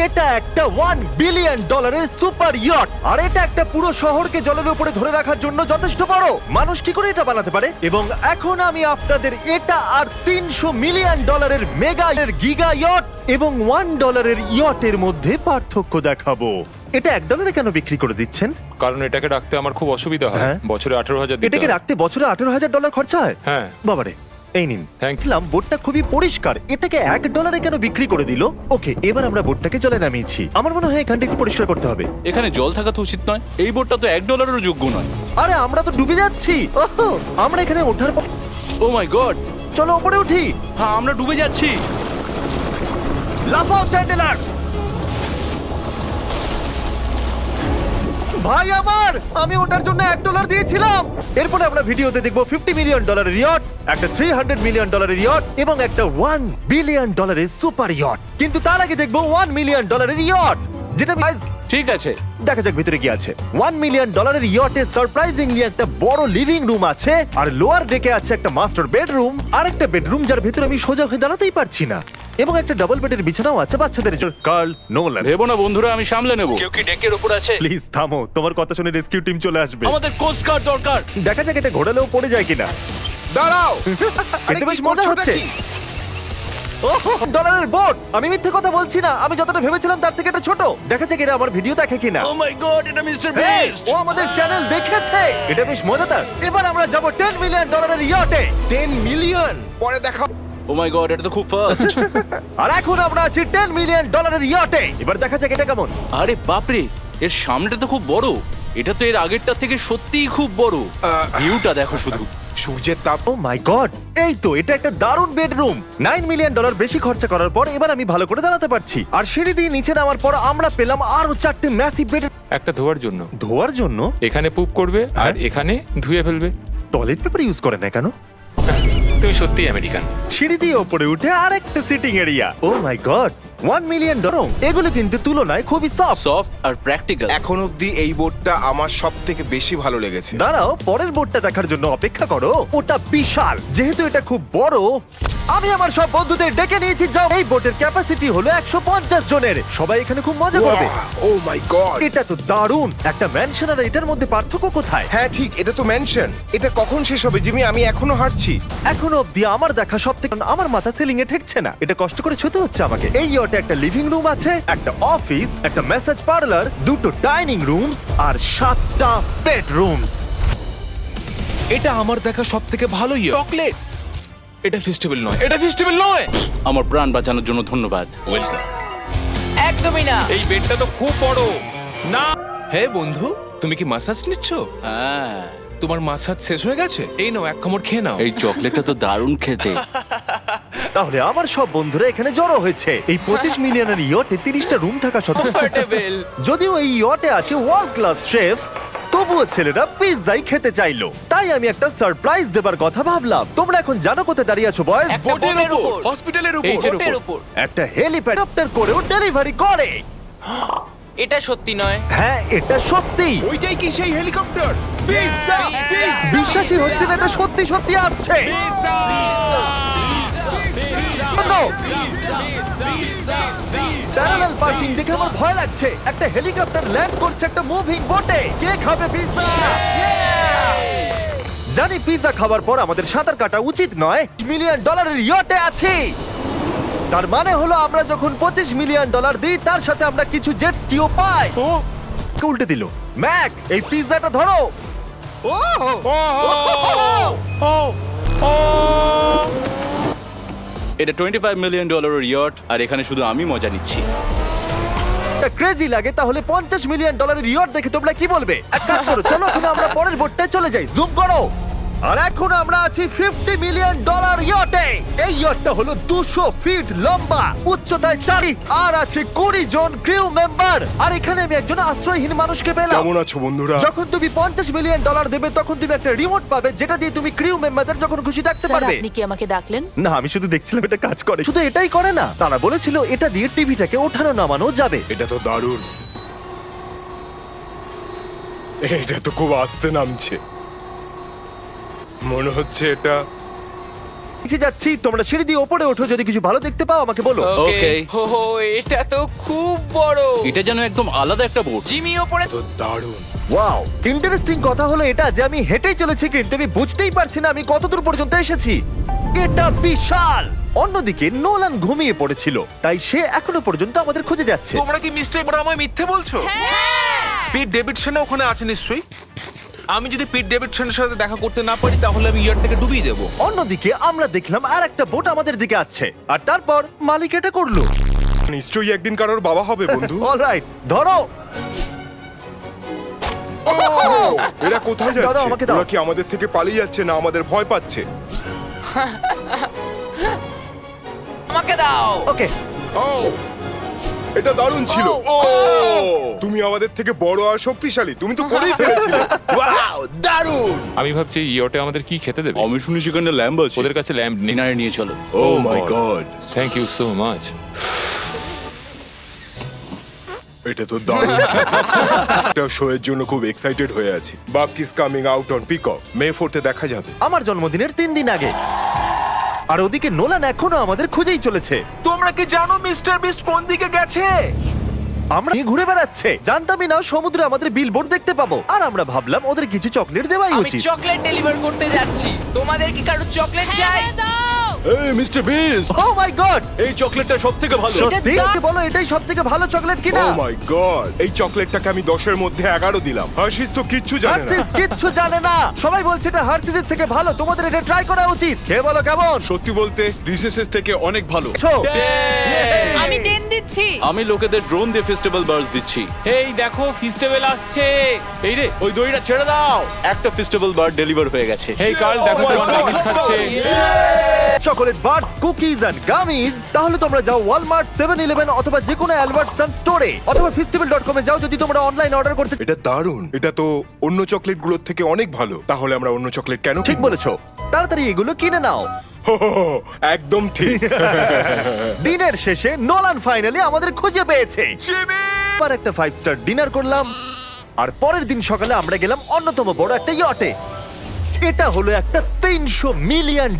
এটা একটা $1 billion super yacht, আর এটা একটা পুরো শহরকে জলের উপরে ধরে রাখার জন্য যথেষ্ট বড়। মানুষ কি করে এটা বানাতে পারে? এবং এখন আমি আপনাদের এটা আর $300 মিলিয়ন মেগা গিগা ইয়ট এবং $1 ইয়টের মধ্যে পার্থক্য দেখাবো। এটা $1 কেন বিক্রি করে দিচ্ছেন? কারণ এটাকে রাখতে আমার খুব অসুবিধা হয়। হ্যাঁ। বছরে 18,000 দিতে এটাকে হয়। রাখতে বছরে $18,000 খরচা হয়? হ্যাঁ। বাবারে, এই নিন। Thank you. দেখলাম বোটটা খুবই পরিষ্কার, এটাকে $1 কেন বিক্রি করে দিল? ওকে, এবার আমরা বোটটাকে জলে নামিয়েছি। আমার মনে হয় এখানটা একটু পরিষ্কার করতে হবে। এখানে জল থাকা তো উচিত নয়। এই বোটটা তো $1-এরও যোগ্য নয়। আরে আমরা তো ডুবে যাচ্ছি। ওহো, আমরা এখানে ওঠার পর ও মাই গড, চলো উপরে উঠি। হ্যাঁ আমরা ডুবে যাচ্ছি। লাফাও চ্যান্ডেলার। ভাই আমার, আমি ওটার জন্য $1 দিয়েছিলাম। এরপরে আমরা ভিডিওতে দেখবো $50 মিলিয়ন ইয়ট, একটা $300 মিলিয়ন ইয়ট এবং একটা $1 বিলিয়ন সুপার ইয়ট। কিন্তু তার আগে দেখবো $1 মিলিয়ন ইয়ট, যেটা guys, ঠিক আছে, দেখা যাক ভিতরে কি আছে। $1 মিলিয়ন ইয়টে সারপ্রাইজিংলি একটা বড় লিভিং রুম আছে, আর লোয়ার ডেকে আছে একটা মাস্টার বেডরুম, আর একটা বেডরুম যার ভিতরে আমি সোজা হয়ে দাঁড়াতেই পারছি না, এবং একটা ডাবল বেডের বিছানাও আছে বাচ্চাদের জন্য। কার্ল নোলান, ভেবো না বন্ধুরা, আমি সামলে নেব। কেউ কি ডেকের উপর আছে? প্লিজ থামো, তোমার কথা শুনে রেস্কিউ টিম চলে আসবে। আমাদের কোস্ট গার্ড দরকার। দেখা যাক এটা ঘোরালেও পড়ে যায় কিনা। দাঁড়াও। এতে বেশ মজা হচ্ছে। $1 বোট, আমি মিথ্যে কথা বলছি না, আমি যতটা ভেবেছিলাম তার থেকে এটা ছোট। দেখা যাক এটা আমার ভিডিও দেখে কিনা। ও মাই গড, এটা মিস্টার Hey, বিস্ট। ও আমাদের চ্যানেল দেখেছে, এটা বেশ মজাদার। এবার আমরা যাব $10 মিলিয়ন ইয়টে। 10 মিলিয়ন পরে দেখাও। ও মাই গড, এটা তো খুব ফাস্ট। আর এখন আমরা আছি $10 মিলিয়ন ইয়টে। এবার দেখা যাক এটা কেমন। আরে বাপরে, এর সামনেটা তো খুব বড়। এটা তো এর আগেরটা থেকে সত্যিই খুব বড়। ভিউটা দেখো শুধু। সূর্যের তাপ। ও মাই গড, এই তো এটা একটা দারুণ বেডরুম। $9 মিলিয়ন বেশি খরচা করার পর এবার আমি ভালো করে দাঁড়াতে পারছি। আর সিঁড়ি দিয়ে নিচে নামার পর আমরা পেলাম আরো 4টে ম্যাসিভ বেড। একটা ধোয়ার জন্য। ধোয়ার জন্য? এখানে পুপ করবে আর হ্যাঁ। এখানে ধুয়ে ফেলবে। টয়লেট পেপার ইউজ করে না কেন? তুমি সত্যিই আমেরিকান। সিঁড়ি দিয়ে ওপরে উঠে আরেকটা sitting area. O my god, $1 million. এগুলো কিন্তু তুলনায় খুবই সফট। সফট আর প্র্যাকটিক্যাল। এখন অবধি এই বোটটা আমার সব থেকে বেশি ভালো লেগেছে। দাঁড়াও, পরের বোর্ডটা দেখার জন্য অপেক্ষা করো। ওটা বিশাল, যেহেতু এটা খুব বড়। আমি আমার সব বন্ধুদের ডেকে নিয়েছি, যাও। এই বোটের ক্যাপাসিটি হলো 150 জনের। সবাই এখানে খুব মজা করবে। ও মাই গড। এটা তো দারুণ। একটা ম্যানশন আর এটার মধ্যে পার্থক্য কোথায়? হ্যাঁ ঠিক, এটা তো মেনশন। এটা কখন শেষ হবে জিমি? আমি এখনো হাঁটছি। এখনো অব্দি আমার দেখা সব থেকে আমার মাথা সিলিং এ ঠেকছে না। এটা কষ্ট করে ছুতে হচ্ছে আমাকে। এই ইয়টে একটা লিভিং রুম আছে, একটা অফিস, একটা মেসেজ পার্লার, দুটো ডাইনিং রুমস আর 7টা বেডরুমস। এটা আমার দেখা সব থেকে ভালো চকলেট। এটা ফেস্টিভ্যাল নয়, এটা ফেস্টিভ্যাল নয়। আমার প্রাণ বাঁচানোর জন্য ধন্যবাদ। ওয়েলকাম। একদমই না। এই বেডটা তো খুব বড়। না, হে বন্ধু, তুমি কি মাসাজ নিচ্ছ? হ্যাঁ, তোমার মাসাজ শেষ হয়ে গেছে? এই নাও, এক কামড় খেয়ে নাও। এই চকলেটটা তো দারুণ খেতে। তাহলে আমার সব বন্ধুরা এখানে জড়ো হয়েছে। এই 25 মিলিয়নের ইয়টে 30টা রুম থাকা সত্ত্বেও, কমফোর্টেবল। যদিও এই ইয়টে আছে ওয়ার্ল্ড ক্লাস শেফ, তবুও ছেলেরা পিৎজাই খেতে চাইলো। তাই আমি একটা সারপ্রাইজ দেবার কথা ভাবলাম। তোমরা এখন জানো কোথায় দাঁড়িয়ে আছো বয়স? একটা বোটের উপর। হসপিটালের এই যে বোটের উপর। একটা হেলিকপ্টার করেও ডেলিভারি করে। এটা সত্যি নয়। হ্যাঁ, এটা সত্যি। ওইটাই কি সেই হেলিকপ্টার? পিৎজা! বিশ্বাসই হচ্ছে না এটা সত্যি সত্যি আসছে। প্যারালাল পার্কিং দেখে আমার ভয় লাগছে। একটা হেলিকপ্টার ল্যান্ড করছে একটা মুভিং বোটে। কে খাবে পিৎজা? জানি পিৎজা খাবার পর আমাদের সাঁতার কাটা উচিত নয়। $1 মিলিয়ন ইয়টে আছি। তার মানে হলো আমরা যখন $25 মিলিয়ন দিই, তার সাথে আমরা কিছু জেট স্কিও পাই। ও উল্টে দিল। ম্যাক, এই পিৎজাটা ধরো। ও এটা $25 মিলিয়ন ইয়ট, আর এখানে শুধু আমি মজা নিচ্ছি। ক্রেজি লাগে, তাহলে $50 মিলিয়ন ইয়ট দেখে তোমরা কি বলবে? এক কাজ করো, চলো এখন আমরা পরের বোটটায় চলে যাই। জুম করো। আর এখন আমরা আছি $50 মিলিয়ন ইয়টে। এই ইয়টটা হলো 200 ফিট লম্বা, উচ্চতায় 4 আর আছে 20 জন ক্রিউ মেম্বার। আর এখানে আমি একজন আশ্রয়হীন মানুষকে পেলাম। কেমন আছো বন্ধুরা? যখন তুমি $50 মিলিয়ন দেবে, তখন তুমি একটা রিমোট পাবে, যেটা দিয়ে তুমি ক্রিউ মেম্বারদের যখন খুশি ডাকতে স্যার, পারবে। আপনি কি আমাকে ডাকলেন? না, আমি শুধু দেখছিলাম এটা কাজ করে। শুধু এটাই করে না, তারা বলেছিল এটা দিয়ে টিভিটাকে ওঠানো নামানো যাবে। এটা তো দারুণ। এটা তো খুব আস্তে নামছে। মনে হচ্ছে এটা নিচে যাচ্ছি, তোমরা সিঁড়ি দিয়ে ওপরে ওঠো, যদি কিছু ভালো দেখতে পাও আমাকে বলো। ওকে Okay. হো এটা তো খুব বড়। এটা যেন একদম আলাদা একটা বোট। জিমি ওপরে দারুণ। ওয়াও, ইন্টারেস্টিং কথা হলো এটা যে আমি হেঁটেই চলেছি কিন্তু আমি বুঝতেই পারছি না আমি কতদূর পর্যন্ত এসেছি। এটা বিশাল। অন্যদিকে নোলান ঘুমিয়ে পড়েছিল, তাই সে এখনো পর্যন্ত আমাদের খুঁজে যাচ্ছে। তোমরা কি মিস্টার আমায় মিথ্যে বলছো? পিট ডেভিডসন ওখানে আছে নিশ্চয়ই। আমি যদি পিট ডেভিডসনের সাথে দেখা করতে না পারি তাহলে আমি ইয়ারটাকে ডুবিয়ে দেবো। অন্যদিকে আমরা দেখলাম আর একটা বোট আমাদের দিকে আসছে, আর তারপর মালিক এটা করলো। নিশ্চয়ই একদিন কারোর বাবা হবে বন্ধু। অলরাইট, ধরো। এরা কোথায় দাদা, যাচ্ছে? আমাকে দাও। ওরা কি আমাদের থেকে পালিয়ে যাচ্ছে না আমাদের ভয় পাচ্ছে? আমাকে দাও। ওকে, ও এটা দারুণ ছিল। ও, ও তুমি আমাদের থেকে বড় আর শক্তিশালী, তুমি তো করেই ফেলেছিলে। ওয়াও, দারুণ। আমি ভাবছি ইয়টে আমাদের কি খেতে দেবে। আমি শুনি সেখানে ল্যাম্ব আছে। ওদের কাছে ল্যাম্প নেই। ডিনারে নিয়ে চলো। Oh my god, thank you so much. এটা তো দারুণ। এটা শো এর জন্য খুব এক্সাইটেড হয়ে আছি। বাক is coming out on peacock, May 4th দেখা যাবে। আমার জন্মদিনের 3 দিন আগে। আর ওদিকে নোলান এখনো আমাদের খুঁজেই চলেছে। তোমরা কি জানো মিস্টার বিস্ট কোন দিকে গেছে? আমরা নিয়ে ঘুরে বেড়াচ্ছে, জানতামই না সমুদ্রে আমাদের বিলবোর্ড দেখতে পাবো। আর আমরা ভাবলাম ওদের কিছু চকলেট দেওয়াই আমি উচিত। চকলেট ডেলিভার করতে যাচ্ছি। তোমাদের কি কারো চকলেট চাই? এই mister beast, O my god, এই চকলেটটা সবথেকে ভালো। সত্যি বলো এটাই সবথেকে ভালো চকলেট ও কিনা? মাই গড, এই চকলেটটাকে আমি 10 এর মধ্যে 11 দিলাম। হার্শিস তো কিচ্ছু জানে না। হার্সিস কিচ্ছু জানে না। সবাই বলছে এটা হার্সিসের থেকে ভালো, তোমাদের এটা ট্রাই করা উচিত। খেয়ে বলো কেমন। সত্যি বলতে রিসেসের থেকে অনেক ভালো। ছো, আমি 10 দিচ্ছি। আমি লোকেদের ড্রোন দিয়ে ফেস্টিভ্যাল বার্স দিচ্ছি। এই দেখো ফেস্টিভ্যাল আসছে। এই রে, ওই দড়িটা ছেড়ে দাও। একটা ফেস্টিভ্যাল বার ডেলিভার হয়ে গেছে। এই কার্ল দেখো জন গামিস খাচ্ছে। Chocolate bars, cookies and gummies. তাহলে তোমরা যাও ওয়ালমার্ট, 7-Eleven অথবা যে কোনো অ্যালবার্টসন স্টোরে অথবা festival.com এ যাও যদি তোমরা অনলাইন অর্ডার করতে। এটা দারুণ। এটা তো অন্য চকলেটগুলোর থেকে অনেক ভালো। তাহলে আমরা অন্য চকলেট কেন ঠিক কিনবো? বলেছো, তাড়াতাড়ি এগুলো কিনে নাও। হো, হো, হো, একদম ঠিক। দিনের শেষে নোলান ফাইনালি আমাদের খুঁজে পেয়েছে। আবার একটা 5 স্টার ডিনার করলাম, আর পরের দিন সকালে আমরা গেলাম অন্যতম বড় একটা ইয়টে। এটা হলো একটা $300 মিলিয়ন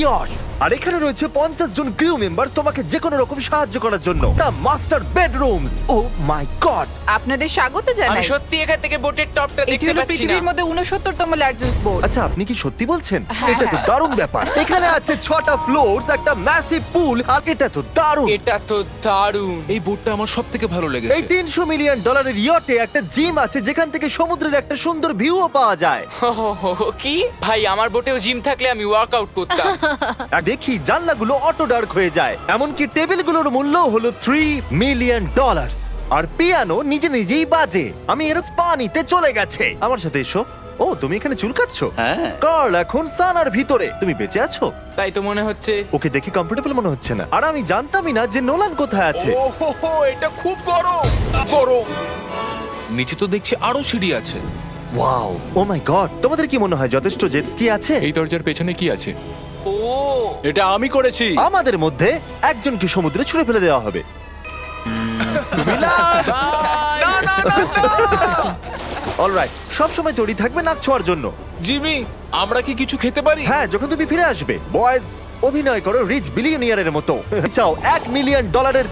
ইয়ট, আর এখানে রয়েছে 50 জন ক্রিউ মেম্বার্স তোমাকে যে কোনো রকম সাহায্য করার জন্য। Master bedrooms, O my god. আপনাদের স্বাগত আমি জানাই। সত্যি এখান থেকে বোটের টপটা এটি দেখতে হলো পাচ্ছি না। পৃথিবীর মধ্যে 69তম লার্জেস্ট বোট। আচ্ছা, আপনি কি সত্যি বলছেন? হ্যাঁ, এটা তো হ্যাঁ। দারুণ ব্যাপার। এখানে আছে 6টা ফ্লোরস, একটা ম্যাসিভ পুল, আর এটা তো দারুণ। এটা তো দারুণ। এই বোটটা আমার সবথেকে ভালো এই লেগেছে। $300 মিলিয়ন ইয়টে একটা জিম আছে যেখান থেকে সমুদ্রের একটা সুন্দর ভিউও পাওয়া যায়। কি ভাই, আমার বোটেও জিম থাকলে আমি ওয়ার্কআউট করতাম। আর দেখি জানলাগুলো অটো ডার্ক হয়ে যায়, এমনকি টেবিলগুলোর মূল্য হলো $3 মিলিয়ন। আর পিয়ানো নিজে নিজেই বাজে। আমি এর স্পা নিতে চলে গেছে। আমার সাথে এসো। ও, তুমি এখানে চুল কাটছো? হ্যাঁ। কার্ল এখন সানার ভিতরে। তুমি বেঁচে আছো? তাই তো মনে হচ্ছে। ওকে দেখে কমফোর্টেবল মনে হচ্ছে না। আর আমি জানতামই না যে নোলান কোথায় আছে। ও হো হো, এটা খুব গরম। গরম। নিচে তো দেখছি আরো সিঁড়ি আছে। Wow, O my god. তোমাদের কি মনে হয় যথেষ্ট জেট স্কি আছে? এই দরজার পেছনে কি আছে? ও এটা আমি করেছি। আমাদের মধ্যে একজনকে সমুদ্রে ছুঁড়ে ফেলে দেওয়া হবে। তুমি অলরাইট, সব সময় তৈরি থাকবে নাক ছোঁয়ার জন্য। জিমি, আমরা কি কিছু খেতে পারি? হ্যাঁ, যখন তুমি ফিরে আসবে। বয়েজ, অভিনয় করো রিচ বিলিয়নিয়ারের মতো। চাও $1 মিলিয়ন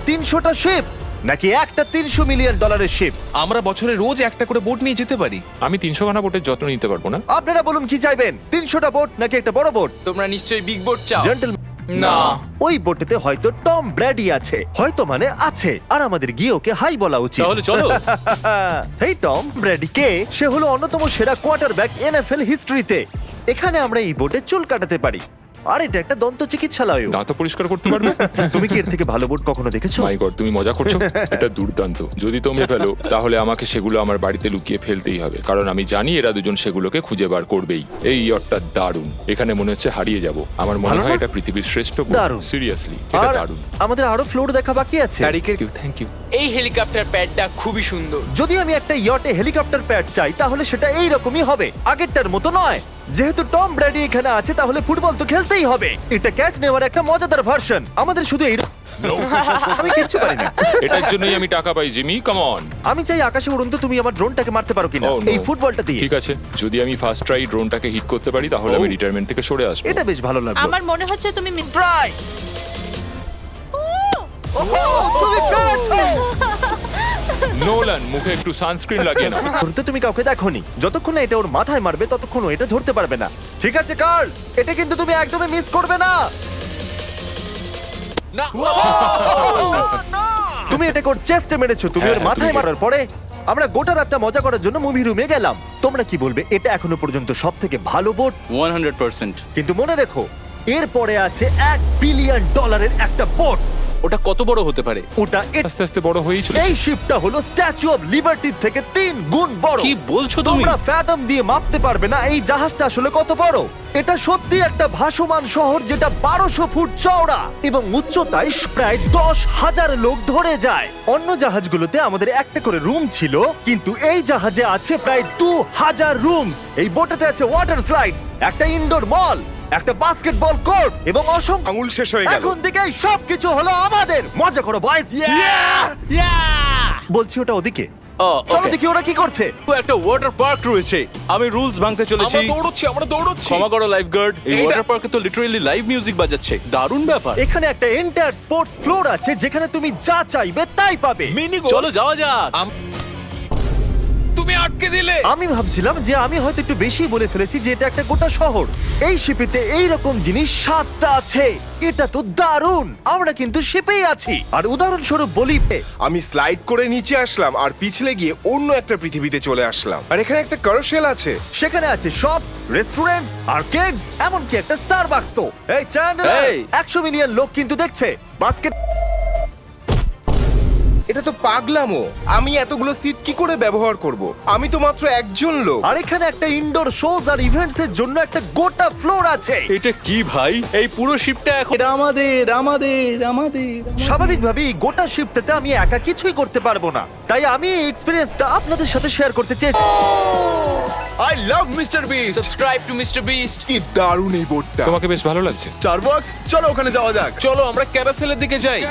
300টা শিপ, নাকি একটা $300 মিলিয়ন শিপ? আমরা বছরে রোজ একটা করে বোট নিয়ে যেতে পারি। আমি 300 খানা বোটের যত্ন নিতে পারবো না। আপনারা বলুন কি চাইবেন, 300টা বোট নাকি একটা বড় বোট? তোমরা নিশ্চয়ই বিগ বোট চাও। জেন্টল, না। ওই বোটেতে হয়তো টম ব্র্যাডি আছে, হয়তো মানে আছে, আর আমাদের গিয়ে ওকে হাই বলা উচিত। তাহলে চলো। এই টম ব্র্যাডি কে? সে হলো অন্যতম সেরা কোয়ার্টারব্যাক NFL হিস্ট্রিতে। এখানে আমরা এই বোটে চুল কাটাতে পারি, আর এটা একটা দন্ত চিকিৎসালয়। দাঁত পরিষ্কার করতে পারবে? তুমি কি এর থেকে ভালো বোট কখনো দেখেছো? মাই গড, তুমি মজা করছো? এটা দুর্দান্ত। যদি তোমরা ফেলো তাহলে আমাকে সেগুলো আমার বাড়িতে লুকিয়ে ফেলতেই হবে, কারণ আমি জানি এরা দুজন সেগুলোকে খুঁজে বার করবেই। এই ইয়টটা দারুণ। এখানে মনে হচ্ছে হারিয়ে যাব। আমার মনে ভালো হয় না? এটা পৃথিবীর শ্রেষ্ঠ দারুণ। সিরিয়াসলি, এটা আর দারুণ। আমাদের আরো ফ্লোর দেখা বাকি আছে। Thank you. এই হেলিকপ্টার প্যাডটা খুবই সুন্দর। যদি আমি একটা ইয়টে হেলিকপ্টার প্যাড চাই তাহলে সেটা এই রকমই হবে, আগেরটার মতো নয়। যেহেতু টম ব্র্যাডি এখানে আছে তাহলে ফুটবল তো খেলতেই হবে। এটা ক্যাচ নেওয়ার একটা মজাদার ভার্সন। আমাদের শুধু এই আমি কিচ্ছু পারি না। এটার জন্যই আমি টাকা পাই জিমি, কাম অন। আমি চাই আকাশে উড়ন্ত তুমি আমার ড্রোনটাকে মারতে পারো কিনা Oh, no. এই ফুটবলটা দিয়ে। ঠিক আছে, যদি আমি ফার্স্ট ট্রাই ড্রোনটাকে হিট করতে পারি তাহলে আমি রিটায়ারমেন্ট থেকে সরে আসবো। এটা বেশ ভালো লাগলো। আমার মনে হচ্ছে তুমি ট্রাই। তুমি পেরেছো। নোলান, মুখে একটু সানস্ক্রিন লাগিয়ে নাও। ধরতে তুমি কাউকে দেখোনি। যতক্ষণ না এটা ওর মাথায় মারবে ততক্ষণ ও এটা ধরতে পারবে না। ঠিক আছে কার্ল, এটা কিন্তু তুমি একদমই মিস করবে না। না তুমি এটা ওর চেস্টে মেরেছো, তুমি ওর হ্যাঁ, মাথায় তুমি- মারার পরে আমরা গোটা রাতটা মজা করার জন্য মুভি রুমে গেলাম। তোমরা কি বলবে? এটা এখনো পর্যন্ত সব থেকে ভালো বোট, 100%। কিন্তু মনে রেখো এর পরে আছে $1 বিলিয়ন একটা বোট। ওটা কত বড় হতে পারে? ওটা আস্তে আস্তে বড় হয়েই চলেছে। এই শিপটা হলো স্ট্যাচু অফ লিবার্টির থেকে 3 গুণ বড়। কি বলছো তুমি? তোমরা ফ্যাথম দিয়ে মাপতে পারবে না এই জাহাজটা আসলে কত বড়। এটা সত্যি একটা ভাসমান শহর যেটা 1200 ফুট চওড়া এবং উচ্চতায় প্রায় 10,000 লোক ধরে যায়। অন্য জাহাজগুলোতে আমাদের একটা করে রুম ছিল, কিন্তু এই জাহাজে আছে প্রায় 2000 রুমস। এই বোটেতে আছে ওয়াটার স্লাইডস, একটা ইনডোর মল, একটা বাস্কেটবল কোর্ট এবং অসংখ্য। আঙুল শেষ হয়ে গেল। এখন থেকে এই সবকিছু হলো আমাদের। মজা করো বয়স। বলছি ওটা ওদিকে। চলো দেখি ওরা কি করছে। একটা ওয়াটার পার্ক রয়েছে। আমি রুলস ভাঙতে চলেছি। আমরা দৌড়চ্ছি ক্ষমা করো লাইফ গার্ড। এই এইটা- ওয়াটার পার্কে তো লিটারালি লাইভ মিউজিক বাজাচ্ছে। দারুণ ব্যাপার। এখানে একটা এন্টায়ার স্পোর্টস ফ্লোর আছে যেখানে তুমি যা চাইবে তাই পাবে। মিনি চলো যাওয়া যাক। তুমি আটকে দিলে। আমি ভাবছিলাম যে আমি হয়তো একটু বেশি বলে ফেলেছি যে এটা একটা গোটা শহর। এই শিপেতে এই রকম জিনিস 7টা আছে। এটা তো দারুণ। আমরা কিন্তু শিপেই আছি। আর উদাহরণস্বরূপ বলি, আমি স্লাইড করে নিচে আসলাম আর পিছলে গিয়ে অন্য একটা পৃথিবীতে চলে আসলাম। আর এখানে একটা ক্যারোসেল আছে। সেখানে আছে শপস, রেস্টুরেন্টস, আর্কেডস, এমনকি একটা স্টারবাকসও। এই চ্যান্ডেলার, এই। 100 মিলিয়ন লোক কিন্তু দেখছে। বাস্কেট এটা তো পাগলামো। আমি এতগুলো সিট কি করে ব্যবহার করব? আমি তো মাত্র একজন লোক। আর এখানে একটা ইনডোর শোজ আর ইভেন্টস এর জন্য একটা গোটা ফ্লোর আছে। এটা কি ভাই? এই পুরো শিপটা এখন এটা আমাদের। স্বাভাবিকভাবেই এই গোটা শিফটটাতে আমি একা কিছুই করতে পারবো না, তাই আমি এই এক্সপেরিয়েন্সটা আপনাদের সাথে শেয়ার করতে চেয়েছি। I love mister beast. Subscribe to mister beast. কি দারুণ এই বোটটা। তোমাকে বেশ ভালো লাগছে। স্টারবাকস, চলো ওখানে যাওয়া যাক। চলো আমরা ক্যারাসেলের দিকে যাই।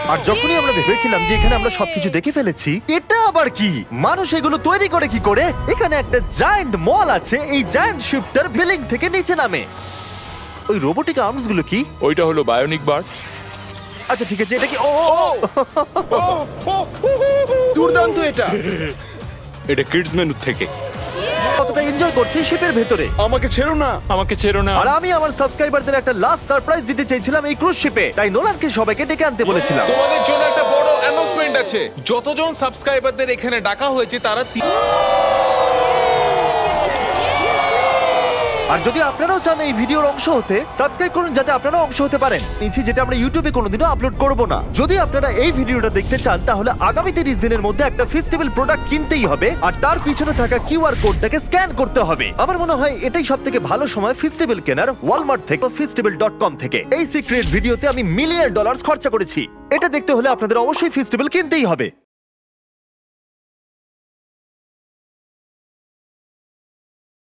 আর যখনই আমরা ভেবেছিলাম যে এখানে আমরা সবকিছু দেখে ফেলেছি, এটা আবার কি? মানুষ এগুলো তৈরি করে কি করে? এখানে একটা জায়ান্ট মল আছে। এই জায়ান্ট শিফটার বিল্ডিং থেকে নিচে নামে। ওই রোবোটিক আর্মস গুলো কি? ওইটা হলো বায়োনিক বার। আচ্ছা ঠিক আছে, এটা কি? ও দুর্দান্ত এটা। এটা কিডস মেনু থেকে। কতটা এনজয় করছি শিপের ভেতরে। আমাকে ছেড়ো না। আমাকে ছেড়ো না। আর আমি আমার সাবস্ক্রাইবারদের একটা লাস্ট সারপ্রাইজ দিতে চাইছিলাম এই ক্রুজ শিপে, তাই নোলানকে সবাইকে ডেকে আনতে বলেছিলাম। তোমাদের জন্য একটা বড় অ্যানাউন্সমেন্ট আছে। যতজন সাবস্ক্রাইবারদের এখানে ডাকা হয়েছে তারা আর যদি আপনারাও চান এই ভিডিওর অংশ হতে, সাবস্ক্রাইব করুন যাতে আপনারাও অংশ হতে পারেন। নিচে যেটা আমরা ইউটিউবে কোনোদিনও আপলোড করব না। যদি আপনারা এই ভিডিওটা দেখতে চান তাহলে আগামী 30 দিনের মধ্যে একটা ফেস্টিভ্যাল প্রোডাক্ট কিনতেই হবে আর তার পিছনে থাকা কিউআর কোডটাকে স্ক্যান করতে হবে। আমার মনে হয় এটাই সবথেকে ভালো সময় ফেস্টিভ্যাল কেনার, ওয়ালমার্ট থেকে, festival.com থেকে। এই সিক্রেট ভিডিওতে আমি $1 মিলিয়ন খরচা করেছি। এটা দেখতে হলে আপনাদের অবশ্যই ফেস্টিভ্যাল কিনতেই হবে।